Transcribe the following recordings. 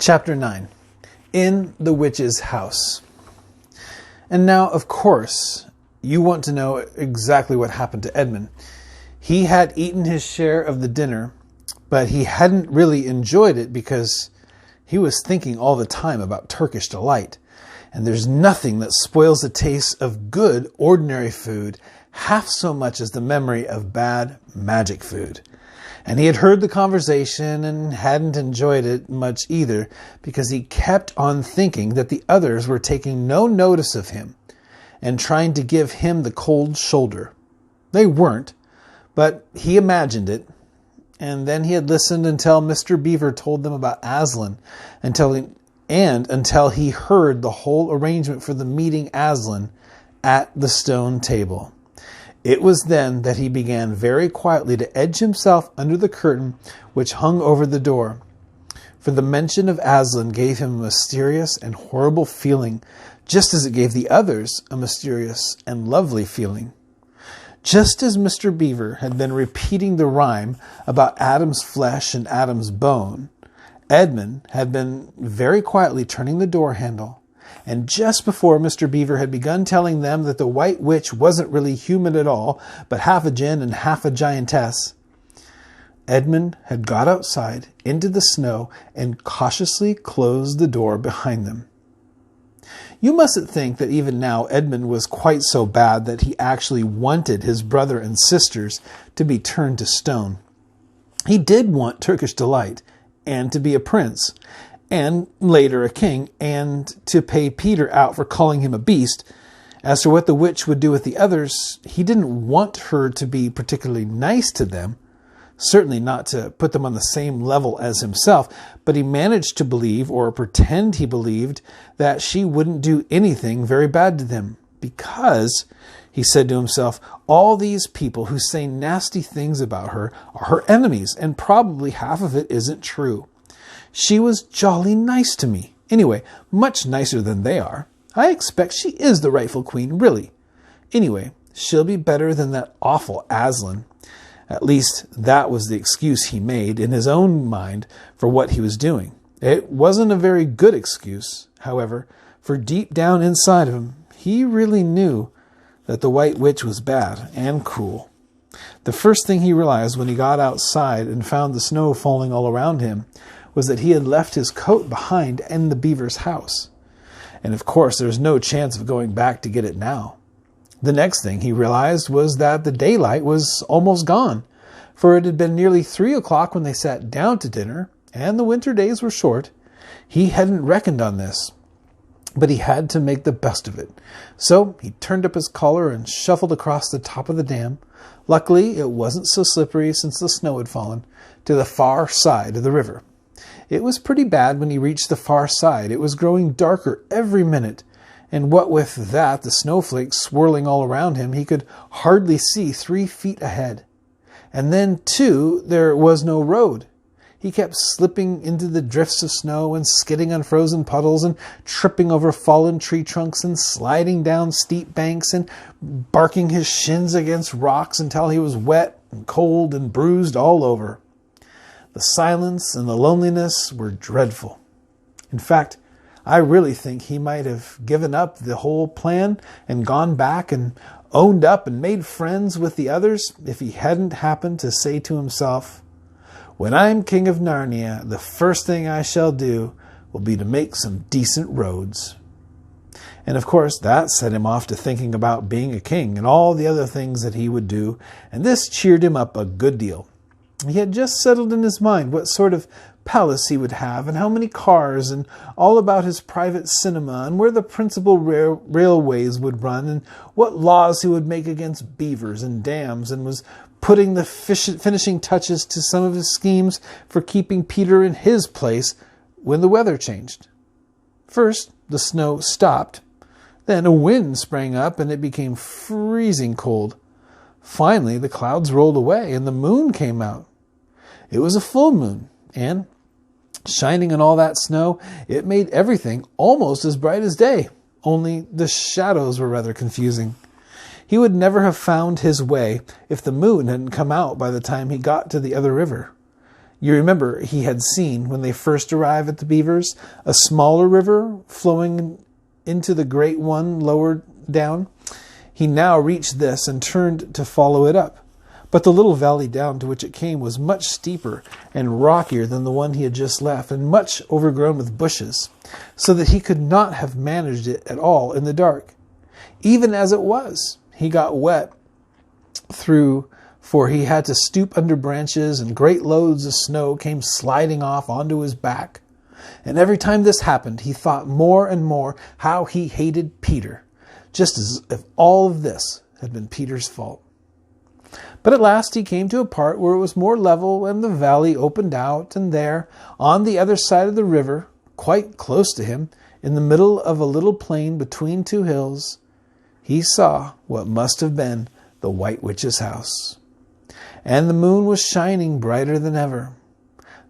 Chapter 9. In the Witch's House. And now, of course, you want to know exactly what happened to Edmund. He had eaten his share of the dinner, but he hadn't really enjoyed it because he was thinking all the time about Turkish delight. And there's nothing that spoils the taste of good, ordinary food half so much as the memory of bad magic food. And he had heard the conversation and hadn't enjoyed it much either because he kept on thinking that the others were taking no notice of him and trying to give him the cold shoulder. They weren't, but he imagined it. And then he had listened until Mr. Beaver told them about Aslan until he heard the whole arrangement for the meeting Aslan at the stone table. It was then that he began very quietly to edge himself under the curtain which hung over the door. For the mention of Aslan gave him a mysterious and horrible feeling, just as it gave the others a mysterious and lovely feeling. Just as Mr. Beaver had been repeating the rhyme about Adam's flesh and Adam's bone, Edmund had been very quietly turning the door handle. And just before Mr. Beaver had begun telling them that the White Witch wasn't really human at all, but half a djinn and half a giantess, Edmund had got outside into the snow and cautiously closed the door behind them. You mustn't think that even now Edmund was quite so bad that he actually wanted his brother and sisters to be turned to stone. He did want Turkish delight and to be a prince, and later a king, and to pay Peter out for calling him a beast. As to what the witch would do with the others, he didn't want her to be particularly nice to them, certainly not to put them on the same level as himself, but he managed to believe, or pretend he believed, that she wouldn't do anything very bad to them, because, he said to himself, all these people who say nasty things about her are her enemies, and probably half of it isn't true. She was jolly nice to me. Anyway, much nicer than they are. I expect she is the rightful queen, really. Anyway, she'll be better than that awful Aslan. At least that was the excuse he made in his own mind for what he was doing. It wasn't a very good excuse, however, for deep down inside of him, he really knew that the White Witch was bad and cruel. The first thing he realized when he got outside and found the snow falling all around him was that he had left his coat behind in the beaver's house. And of course, there was no chance of going back to get it now. The next thing he realized was that the daylight was almost gone, for it had been nearly 3 o'clock when they sat down to dinner, and the winter days were short. He hadn't reckoned on this, but he had to make the best of it. So he turned up his collar and shuffled across the top of the dam. Luckily, it wasn't so slippery since the snow had fallen, to the far side of the river. It was pretty bad when he reached the far side. It was growing darker every minute, and what with that, the snowflakes swirling all around him, he could hardly see 3 feet ahead. And then, too, there was no road. He kept slipping into the drifts of snow and skidding on frozen puddles and tripping over fallen tree trunks and sliding down steep banks and barking his shins against rocks until he was wet and cold and bruised all over. The silence and the loneliness were dreadful. In fact, I really think he might have given up the whole plan and gone back and owned up and made friends with the others if he hadn't happened to say to himself, "When I'm king of Narnia, the first thing I shall do will be to make some decent roads." And of course, that set him off to thinking about being a king and all the other things that he would do, and this cheered him up a good deal. He had just settled in his mind what sort of palace he would have and how many cars and all about his private cinema and where the principal railways would run and what laws he would make against beavers and dams, and was putting the finishing touches to some of his schemes for keeping Peter in his place when the weather changed. First, the snow stopped. Then a wind sprang up and it became freezing cold. Finally, the clouds rolled away and the moon came out. It was a full moon, and shining on all that snow, it made everything almost as bright as day, only the shadows were rather confusing. He would never have found his way if the moon hadn't come out by the time he got to the other river. You remember he had seen, when they first arrived at the beavers, a smaller river flowing into the great one lower down. He now reached this and turned to follow it up. But the little valley down to which it came was much steeper and rockier than the one he had just left, and much overgrown with bushes, so that he could not have managed it at all in the dark. Even as it was, he got wet through, for he had to stoop under branches, and great loads of snow came sliding off onto his back. And every time this happened, he thought more and more how he hated Peter, just as if all of this had been Peter's fault. But at last he came to a part where it was more level, and the valley opened out, and there, on the other side of the river, quite close to him, in the middle of a little plain between two hills, he saw what must have been the White Witch's house. And the moon was shining brighter than ever.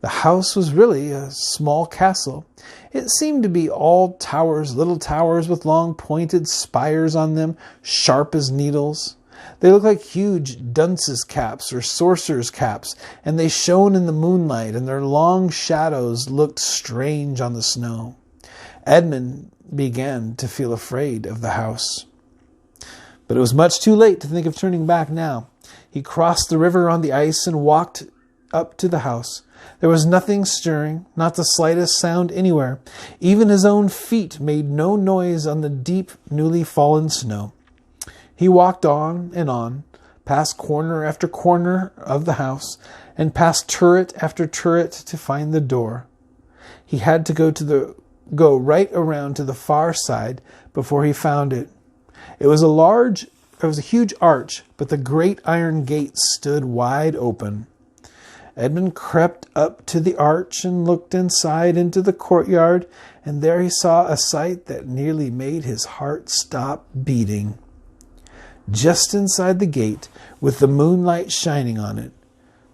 The house was really a small castle. It seemed to be all towers, little towers with long pointed spires on them, sharp as needles. They looked like huge dunce's caps or sorcerer's caps, and they shone in the moonlight, and their long shadows looked strange on the snow. Edmund began to feel afraid of the house. But it was much too late to think of turning back now. He crossed the river on the ice and walked up to the house. There was nothing stirring, not the slightest sound anywhere. Even his own feet made no noise on the deep, newly fallen snow. He walked on, past corner after corner of the house, and past turret after turret to find the door. He had to go right around to the far side before he found it. It was a huge arch, but the great iron gate stood wide open. Edmund crept up to the arch and looked inside into the courtyard, and there he saw a sight that nearly made his heart stop beating. Just inside the gate, with the moonlight shining on it,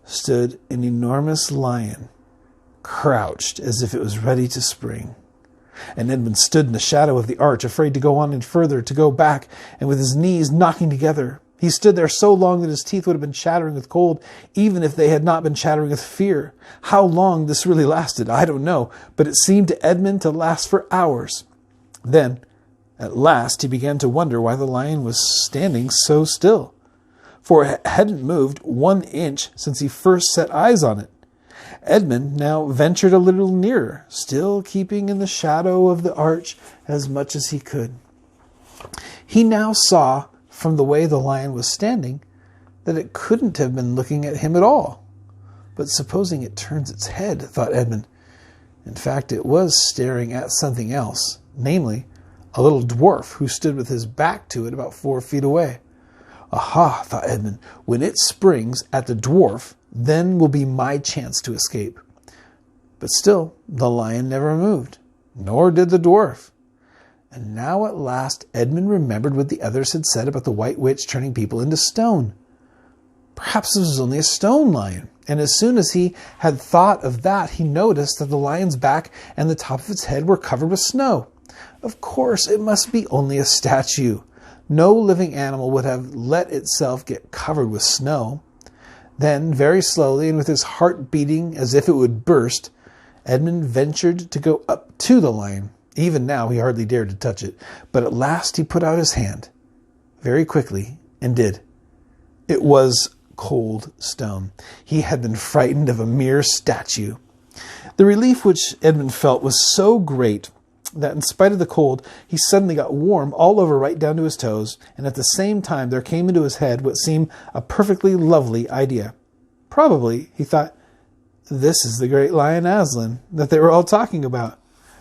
stood an enormous lion, crouched as if it was ready to spring. And Edmund stood in the shadow of the arch, afraid to go on any further, to go back, and with his knees knocking together. He stood there so long that his teeth would have been chattering with cold, even if they had not been chattering with fear. How long this really lasted, I don't know, but it seemed to Edmund to last for hours. Then, at last, he began to wonder why the lion was standing so still, for it hadn't moved 1 inch since he first set eyes on it. Edmund now ventured a little nearer, still keeping in the shadow of the arch as much as he could. He now saw, from the way the lion was standing, that it couldn't have been looking at him at all. But supposing it turns its head, thought Edmund. In fact, it was staring at something else, namely, a little dwarf who stood with his back to it about 4 feet away. Aha, thought Edmund, when it springs at the dwarf, then will be my chance to escape. But still, the lion never moved, nor did the dwarf. And now at last Edmund remembered what the others had said about the White Witch turning people into stone. Perhaps this was only a stone lion, and as soon as he had thought of that, he noticed that the lion's back and the top of its head were covered with snow. Of course, it must be only a statue. No living animal would have let itself get covered with snow. Then, very slowly, and with his heart beating as if it would burst, Edmund ventured to go up to the lion. Even now he hardly dared to touch it, but at last he put out his hand, very quickly, and did. It was cold stone. He had been frightened of a mere statue. The relief which Edmund felt was so great that in spite of the cold, he suddenly got warm all over right down to his toes, and at the same time there came into his head what seemed a perfectly lovely idea. Probably, he thought, this is the great lion Aslan that they were all talking about.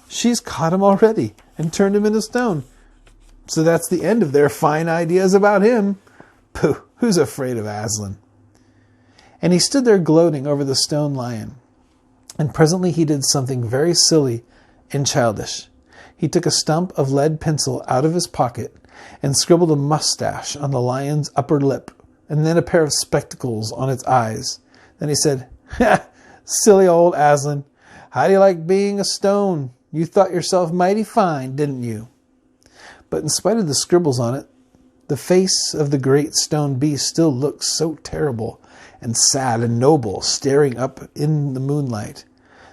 She's caught him already and turned him into stone. So that's the end of their fine ideas about him. Pooh, who's afraid of Aslan? And he stood there gloating over the stone lion. And presently he did something very silly and childish. He took a stump of lead pencil out of his pocket and scribbled a mustache on the lion's upper lip, and then a pair of spectacles on its eyes. Then he said, "Ha! Silly old Aslan, how do you like being a stone? You thought yourself mighty fine, didn't you?" But in spite of the scribbles on it, the face of the great stone beast still looked so terrible and sad and noble, staring up in the moonlight,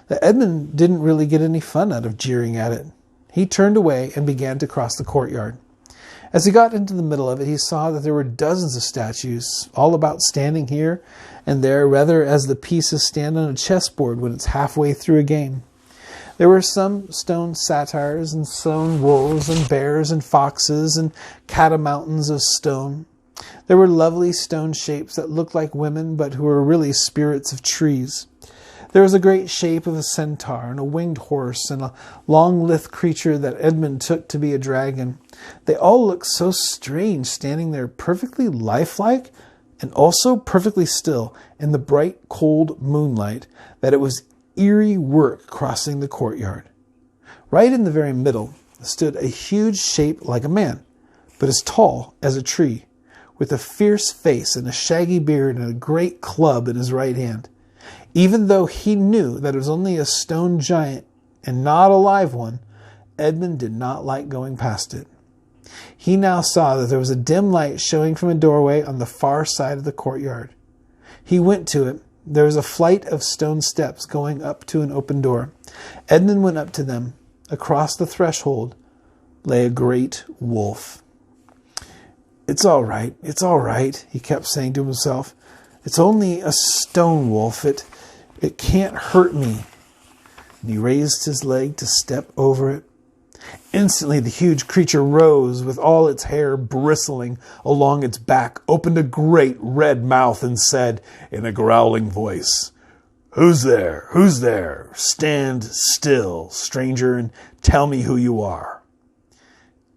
that Edmund didn't really get any fun out of jeering at it. He turned away and began to cross the courtyard. As he got into the middle of it, he saw that there were dozens of statues, all about standing here and there, rather as the pieces stand on a chessboard when it's halfway through a game. There were some stone satyrs and stone wolves and bears and foxes and catamountains of stone. There were lovely stone shapes that looked like women but who were really spirits of trees. There was a great shape of a centaur and a winged horse and a long-lithe creature that Edmund took to be a dragon. They all looked so strange, standing there perfectly lifelike and also perfectly still in the bright, cold moonlight, that it was eerie work crossing the courtyard. Right in the very middle stood a huge shape like a man, but as tall as a tree, with a fierce face and a shaggy beard and a great club in his right hand. Even though he knew that it was only a stone giant and not a live one, Edmund did not like going past it. He now saw that there was a dim light showing from a doorway on the far side of the courtyard. He went to it. There was a flight of stone steps going up to an open door. Edmund went up to them. Across the threshold lay a great wolf. It's all right, he kept saying to himself. It's only a stone wolf. It can't hurt me. And he raised his leg to step over it. Instantly, the huge creature rose with all its hair bristling along its back, opened a great red mouth, and said in a growling voice, "Who's there? Who's there? Stand still, stranger, and tell me who you are."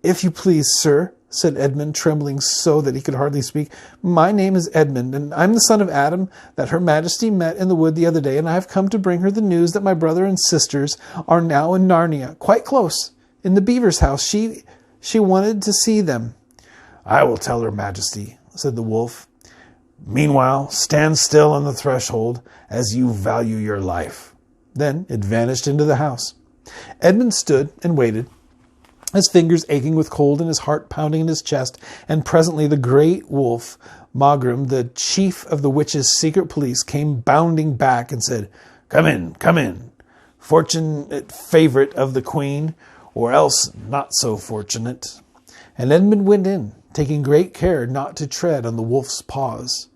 "If you please, sir," said Edmund, trembling so that he could hardly speak. "My name is Edmund, and I'm the son of Adam that Her Majesty met in the wood the other day, and I have come to bring her the news that my brother and sisters are now in Narnia, quite close, in the beaver's house. She wanted to see them." "I will tell Her Majesty," said the wolf. "Meanwhile, stand still on the threshold, as you value your life." Then it vanished into the house. Edmund stood and waited, his fingers aching with cold and his heart pounding in his chest, and presently the great wolf, Mogrim, the chief of the witches' secret police, came bounding back and said, come in, fortunate favorite of the queen, or else not so fortunate." And Edmund went in, taking great care not to tread on the wolf's paws.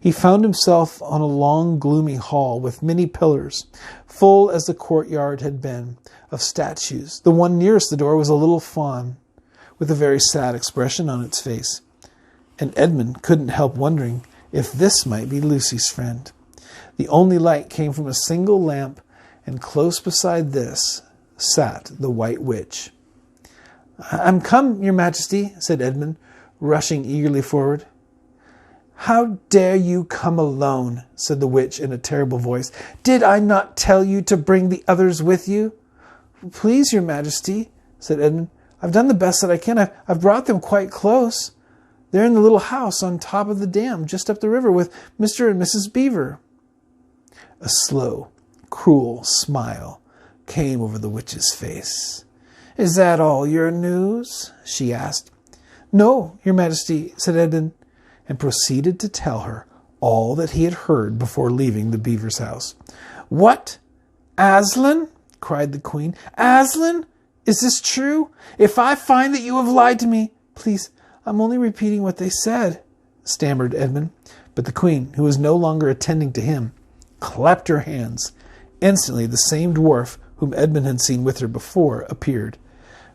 He found himself on a long, gloomy hall with many pillars, full as the courtyard had been, of statues. The one nearest the door was a little fawn, with a very sad expression on its face. And Edmund couldn't help wondering if this might be Lucy's friend. The only light came from a single lamp, and close beside this sat the White Witch. "I'm come, Your Majesty," said Edmund, rushing eagerly forward. "How dare you come alone?" said the witch in a terrible voice. "Did I not tell you to bring the others with you?" "Please, Your Majesty," said Edmund. "I've done the best that I can. I've brought them quite close. They're in the little house on top of the dam, just up the river, with Mr. and Mrs. Beaver." A slow, cruel smile came over the witch's face. "Is that all your news?" she asked. "No, Your Majesty," said Edmund, and proceeded to tell her all that he had heard before leaving the beaver's house. "What? Aslan?" cried the queen. "Aslan? Is this true? If I find that you have lied to me—" "Please, I'm only repeating what they said," stammered Edmund. But the queen, who was no longer attending to him, clapped her hands. Instantly the same dwarf whom Edmund had seen with her before appeared.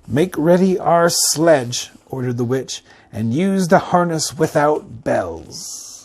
"Make ready our sledge," ordered the witch, "and use the harness without bells."